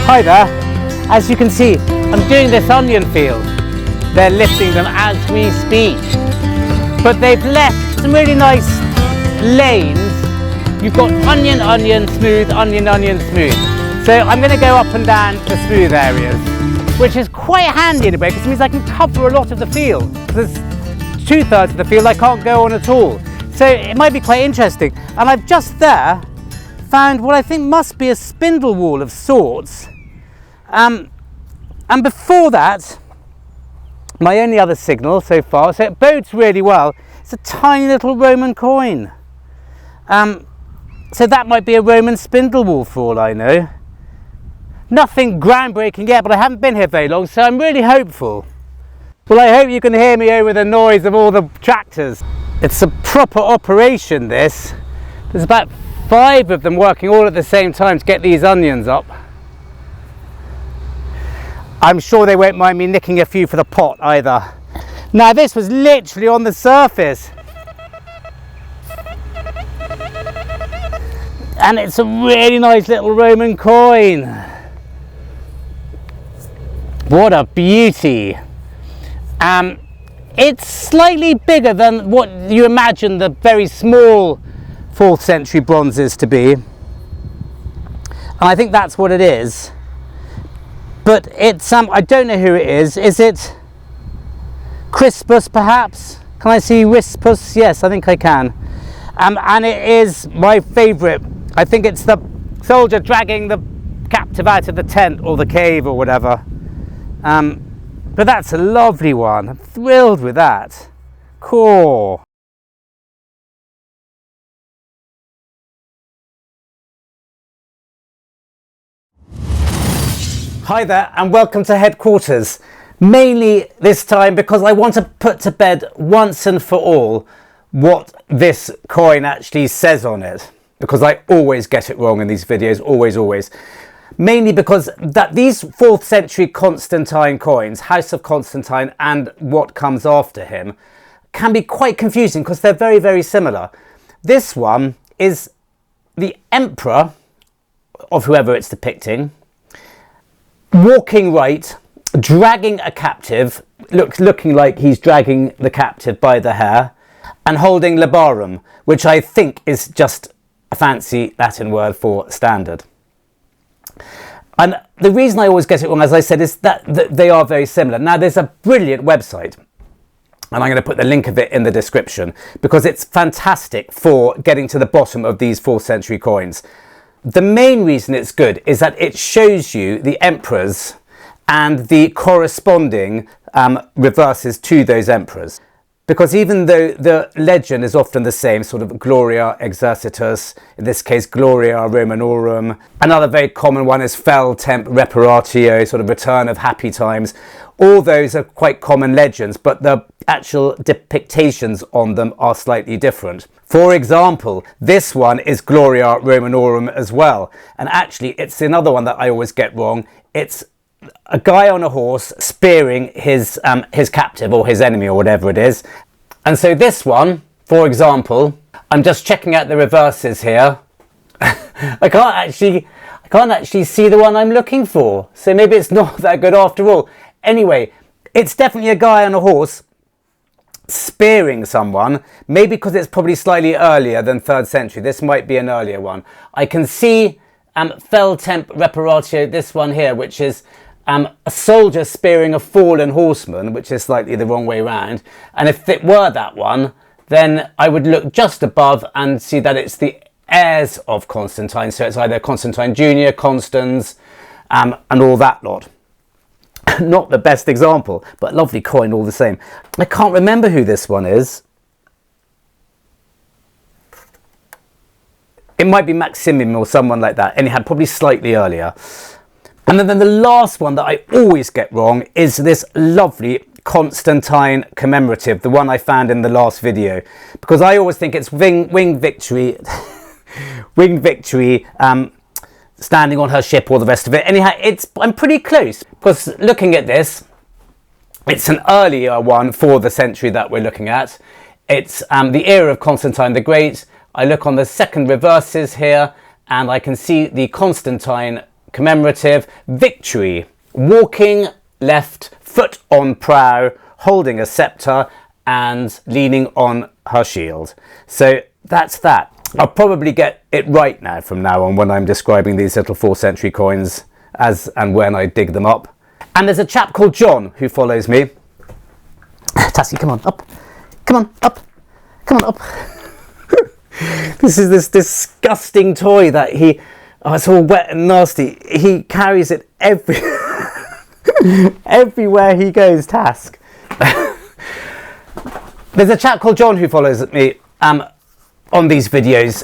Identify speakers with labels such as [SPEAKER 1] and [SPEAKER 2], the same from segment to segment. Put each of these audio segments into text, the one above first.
[SPEAKER 1] Hi there. As you can see, I'm doing this onion field. They're lifting them as we speak. But they've left some really nice lanes. You've got onion, onion, smooth, onion, onion, smooth. So I'm going to go up and down the smooth areas, which is quite handy in a way because it means I can cover a lot of the field. There's 2/3 of the field I can't go on at all. So it might be quite interesting. And I've just there found what I think must be a spindle whorl of sorts. And before that, my only other signal so far, so it bodes really well, it's a tiny little Roman coin. So that might be a Roman spindle whorl for all I know. Nothing groundbreaking yet, but I haven't been here very long, so I'm really hopeful. Well, I hope you can hear me over the noise of all the tractors. It's a proper operation, this. There's about 5 of them working all at the same time to get these onions up. I'm sure they won't mind me nicking a few for the pot either. Now this was literally on the surface. And it's a really nice little Roman coin. What a beauty. It's slightly bigger than what you imagine the very small 4th century bronzes to be. And I think that's what it is. But it's, I don't know who it is. Is it Crispus perhaps? Can I see Crispus? Yes, I think I can. And it is my favourite. I think it's the soldier dragging the captive out of the tent or the cave or whatever. But that's a lovely one. I'm thrilled with that. Cool. Hi there and welcome to headquarters. Mainly this time because I want to put to bed once and for all what this coin actually says on it. Because I always get it wrong in these videos, always. Mainly because that these 4th century Constantine coins, House of Constantine and what comes after him, can be quite confusing because they're very, very similar. This one is the emperor of whoever it's depicting, walking right, dragging a captive, looking like he's dragging the captive by the hair, and holding labarum, which I think is just a fancy Latin word for standard. And the reason I always get it wrong, as I said, is that they are very similar. Now, there's a brilliant website, and I'm going to put the link of it in the description, because it's fantastic for getting to the bottom of these 4th century coins. The main reason it's good is that it shows you the emperors and the corresponding reverses to those emperors. Because even though the legend is often the same, sort of Gloria Exercitus, in this case Gloria Romanorum, another very common one is Fel Temp Reparatio, sort of return of happy times. All those are quite common legends, but the actual depictions on them are slightly different. For example, this one is Gloria Romanorum as well, and actually it's another one that I always get wrong. It's a guy on a horse spearing his captive or his enemy or whatever it is. And so this one, for example, I'm just checking out the reverses here. I can't actually see the one I'm looking for, so maybe it's not that good after all. Anyway, it's definitely a guy on a horse spearing someone, maybe because it's probably slightly earlier than 3rd century. This might be an earlier one. I can see Fel Temp Reparatio, this one here, which is a soldier spearing a fallen horseman, which is slightly the wrong way round. And if it were that one, then I would look just above and see that it's the heirs of Constantine. So it's either Constantine Jr., Constans, and all that lot. Not the best example, but lovely coin all the same. I can't remember who this one is. It might be Maximium or someone like that, and it had probably slightly earlier. And then the last one that I always get wrong is this lovely Constantine commemorative, the one I found in the last video, because I always think it's Winged Victory, Winged Victory, standing on her ship, all the rest of it. Anyhow, I'm pretty close, because looking at this, it's an earlier one for the century that we're looking at. It's the era of Constantine the Great. I look on the second reverses here, and I can see the Constantine commemorative victory. Walking left, foot on prow, holding a scepter and leaning on her shield. So that's that. I'll probably get it right now from now on when I'm describing these little 4th century coins as and when I dig them up. And there's a chap called John who follows me. Tassie, come on, up. Come on, up. Come on, up. This is this disgusting toy that he... Oh, it's all wet and nasty. He carries it everywhere he goes, Task. There's a chap called John who follows me on these videos.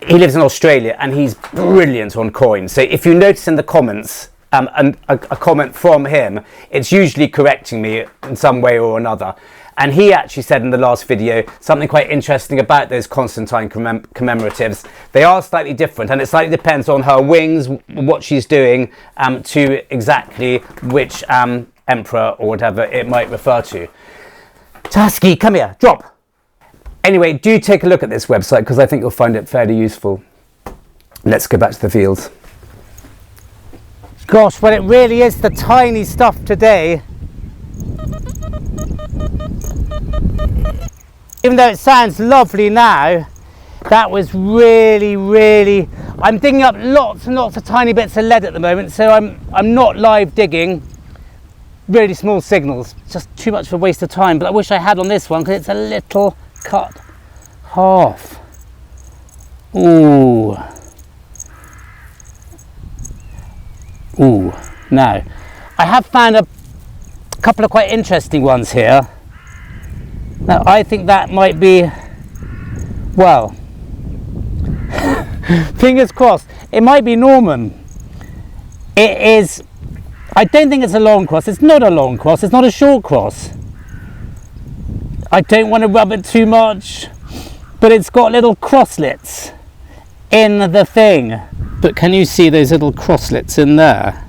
[SPEAKER 1] He lives in Australia and he's brilliant on coins. So if you notice in the comments a comment from him, it's usually correcting me in some way or another. And he actually said in the last video something quite interesting about those Constantine commemoratives. They are slightly different, and it slightly depends on her wings, what she's doing, to exactly which emperor or whatever it might refer to. Tasky, come here, drop. Anyway, do take a look at this website because I think you'll find it fairly useful. Let's go back to the field. Gosh, well, it really is the tiny stuff today. Even though it sounds lovely now, that was really... I'm digging up lots and lots of tiny bits of lead at the moment, so I'm not live digging really small signals. Just too much of a waste of time, but I wish I had on this one because it's a little cut half. Ooh. Now, I have found a couple of quite interesting ones here. Now, I think that might be, well, fingers crossed, it might be Norman. It is, I don't think it's a long cross. It's not a long cross. It's not a short cross. I don't want to rub it too much, but it's got little crosslets in the thing. But can you see those little crosslets in there?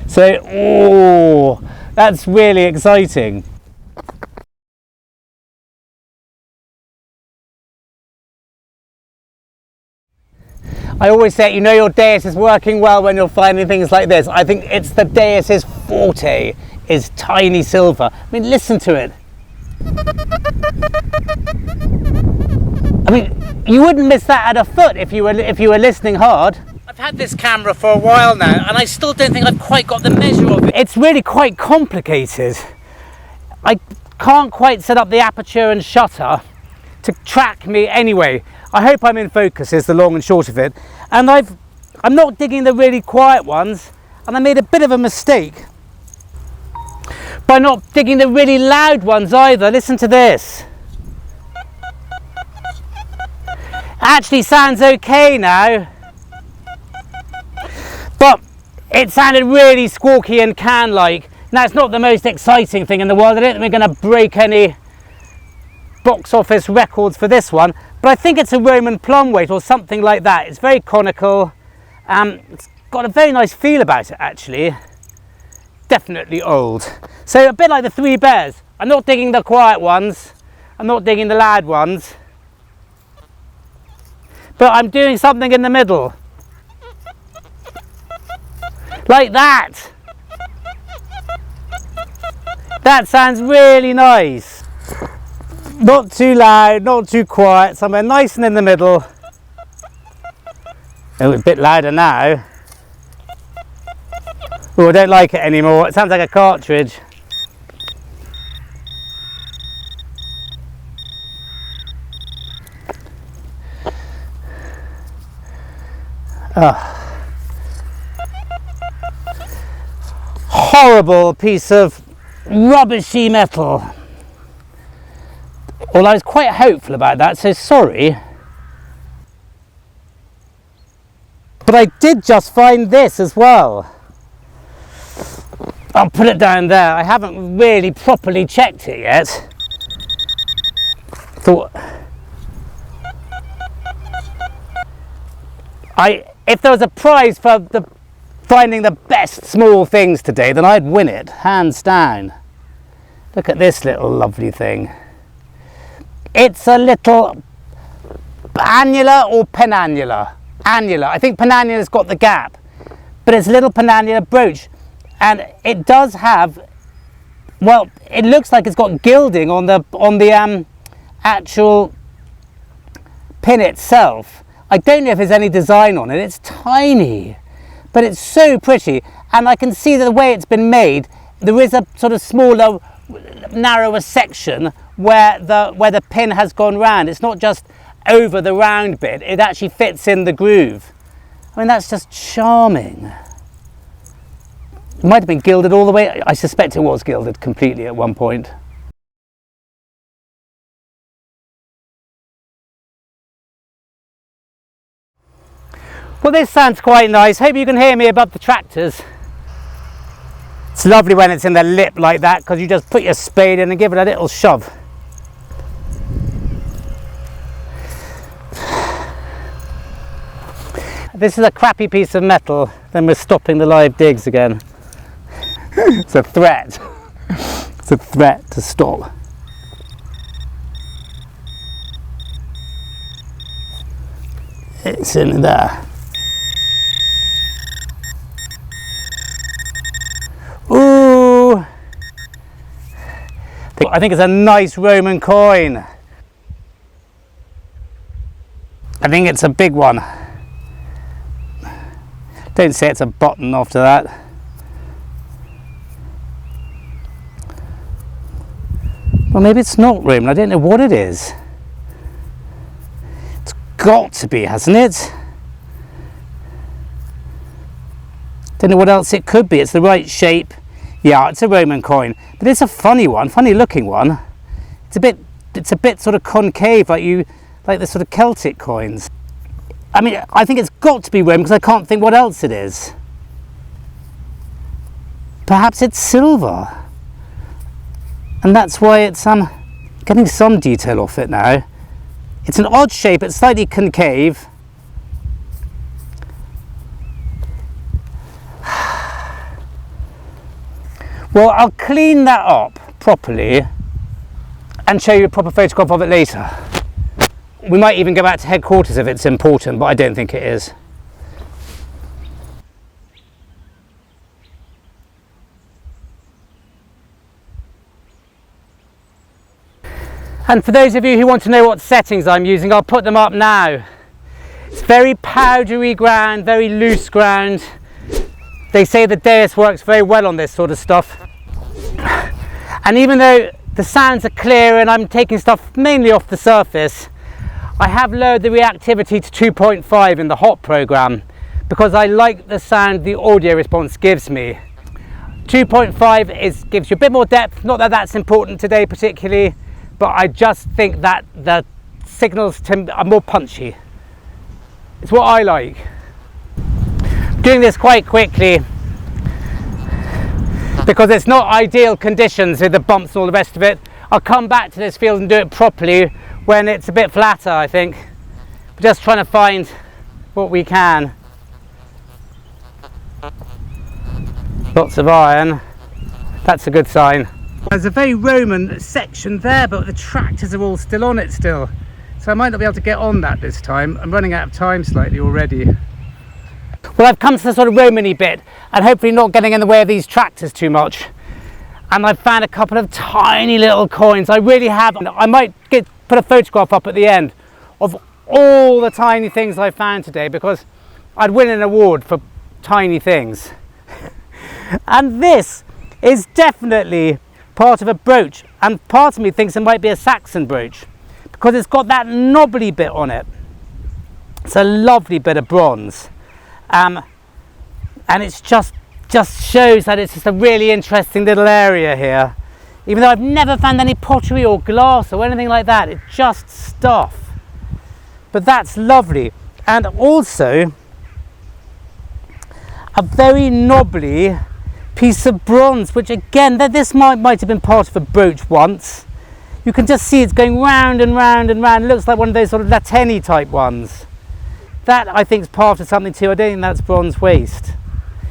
[SPEAKER 1] So, oh, that's really exciting. I always say, you know, your Deus is working well when you're finding things like this. I think it's the Deus's forte, is tiny silver. I mean, listen to it. I mean, you wouldn't miss that at a foot if you were listening hard. I've had this camera for a while now and I still don't think I've quite got the measure of it. It's really quite complicated. I can't quite set up the aperture and shutter to track me anyway. I hope I'm in focus is the long and short of it. And I'm not digging the really quiet ones, and I made a bit of a mistake by not digging the really loud ones either. Listen to this. Actually sounds okay now, but it sounded really squawky and can-like. Now, it's not the most exciting thing in the world. I don't think we're going to break any box office records for this one, but I think it's a Roman plum weight or something like that. It's very conical. It's got a very nice feel about it, actually. Definitely old. So a bit like the Three Bears. I'm not digging the quiet ones. I'm not digging the loud ones. But I'm doing something in the middle. Like that. That sounds really nice. Not too loud, not too quiet, somewhere nice and in the middle. Oh, a bit louder now. Oh, I don't like it anymore. It sounds like a cartridge. Oh. Horrible piece of rubbishy metal. Well, I was quite hopeful about that, so sorry. But I did just find this as well. I'll put it down there. I haven't really properly checked it yet. Thought if there was a prize for finding the best small things today, then I'd win it, hands down. Look at this little lovely thing. It's a little annular or penannular. annular. I think penannula's got the gap, but it's a little penannular brooch, and it does have, well, it looks like it's got gilding on the actual pin itself. I don't know if there's any design on it. It's tiny, but it's so pretty, and I can see that the way it's been made, there is a sort of smaller, narrower section where the pin has gone round. It's not just over the round bit, it actually fits in the groove. I mean, that's just charming. It might have been gilded all the way. I suspect it was gilded completely at one point. Well, this sounds quite nice. Hope you can hear me above the tractors. It's lovely when it's in the lip like that, because you just put your spade in and give it a little shove. This is a crappy piece of metal, then we're stopping the live digs again. It's a threat. It's a threat to stop. It's in there. Ooh! I think it's a nice Roman coin. I think it's a big one. Don't say it's a button after that. Well, maybe it's not Roman. I don't know what it is. It's got to be, hasn't it? Don't know what else it could be. It's the right shape. Yeah, it's a Roman coin, but it's a funny one, funny looking one. It's a bit sort of concave, like the sort of Celtic coins. I mean, I think it's got to be Roman because I can't think what else it is. Perhaps it's silver, and that's why it's getting some detail off it now. It's an odd shape. It's slightly concave. Well, I'll clean that up properly and show you a proper photograph of it later. We might even go back to headquarters if it's important, but I don't think it is. And for those of you who want to know what settings I'm using, I'll put them up now. It's very powdery ground, very loose ground. They say the Deus works very well on this sort of stuff. And even though the sounds are clear and I'm taking stuff mainly off the surface, I have lowered the reactivity to 2.5 in the hot program because I like the sound the audio response gives me. 2.5 gives you a bit more depth, not that that's important today particularly, but I just think that the signals are more punchy. It's what I like. I'm doing this quite quickly because it's not ideal conditions with the bumps and all the rest of it. I'll come back to this field and do it properly when it's a bit flatter, I think. We're just trying to find what we can. Lots of iron. That's a good sign. There's a very Roman section there, but the tractors are all still on it still. So I might not be able to get on that this time. I'm running out of time slightly already. Well, I've come to the sort of Roman-y bit and hopefully not getting in the way of these tractors too much. And I've found a couple of tiny little coins. I really have. I might put a photograph up at the end of all the tiny things I found today because I'd win an award for tiny things. And this is definitely part of a brooch, and part of me thinks it might be a Saxon brooch because it's got that knobbly bit on it. It's a lovely bit of bronze, and it's just shows that it's just a really interesting little area here. Even though I've never found any pottery or glass or anything like that, it's just stuff. But that's lovely, and also a very knobbly piece of bronze, which again, this might have been part of a brooch once. You can just see it's going round and round and round. It looks like one of those sort of latini type ones. That I think is part of something too. I don't think that's bronze waste,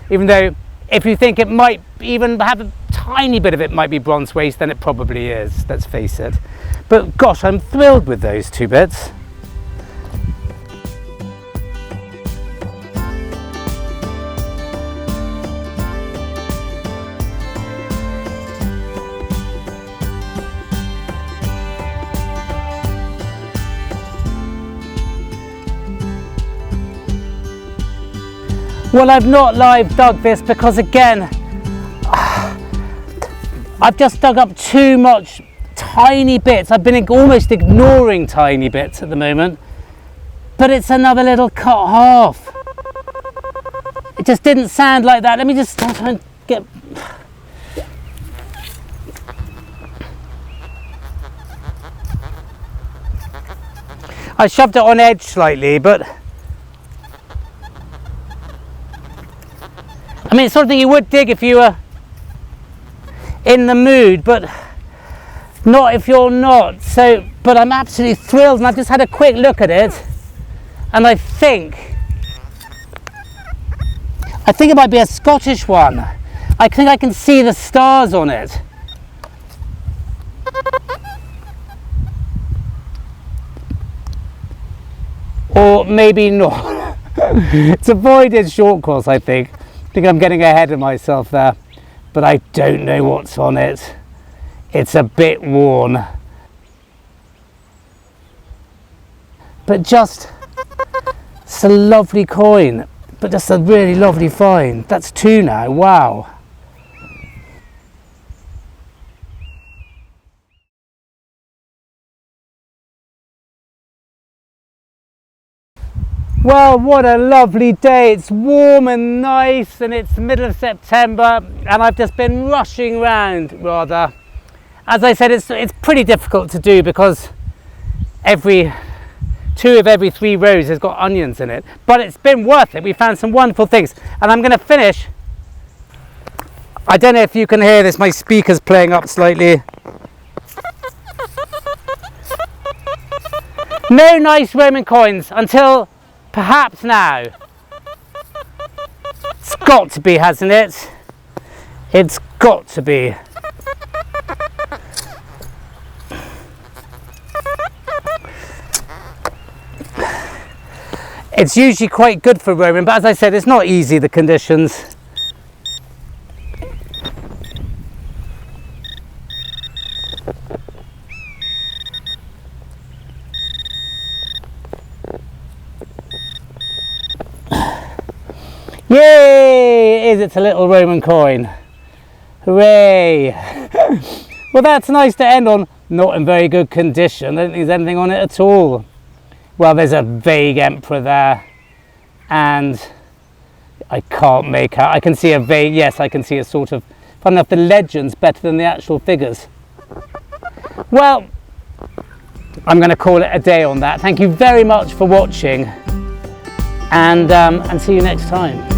[SPEAKER 1] even though if you think it might even have a tiny bit of it might be bronze waste, then it probably is, let's face it. But gosh, I'm thrilled with those two bits. Well, I've not live dug this because, again, I've just dug up too much tiny bits. I've been almost ignoring tiny bits at the moment, but it's another little cut half. It just didn't sound like that. Let me just try and get... I shoved it on edge slightly, but I mean, it's sort of thing you would dig if you were in the mood, but not if you're not. So, but I'm absolutely thrilled, and I've just had a quick look at it, and I think it might be a Scottish one. I think I can see the stars on it. Or maybe not. It's a voided short course, I think. I think I'm getting ahead of myself there. But I don't know what's on it. It's a bit worn. But just, it's a lovely coin. But just a really lovely find. That's 2 now, wow. Well, what a lovely day. It's warm and nice, and it's the middle of September, and I've just been rushing around, rather. As I said, it's pretty difficult to do because 2 of every 3 rows has got onions in it, but it's been worth it. We found some wonderful things, and I'm going to finish. I don't know if you can hear this, my speaker's playing up slightly. No nice Roman coins until perhaps now. It's got to be, hasn't it? It's got to be. It's usually quite good for Roman, but as I said, it's not easy, the conditions. Yay! It's a little Roman coin. Hooray! Well, that's nice to end on. Not in very good condition. I don't think there's anything on it at all. Well, there's a vague emperor there, and I can't make out. I can see a vague, yes, I can see a sort of, fun enough, the legend's better than the actual figures. Well, I'm going to call it a day on that. Thank you very much for watching, and see you next time.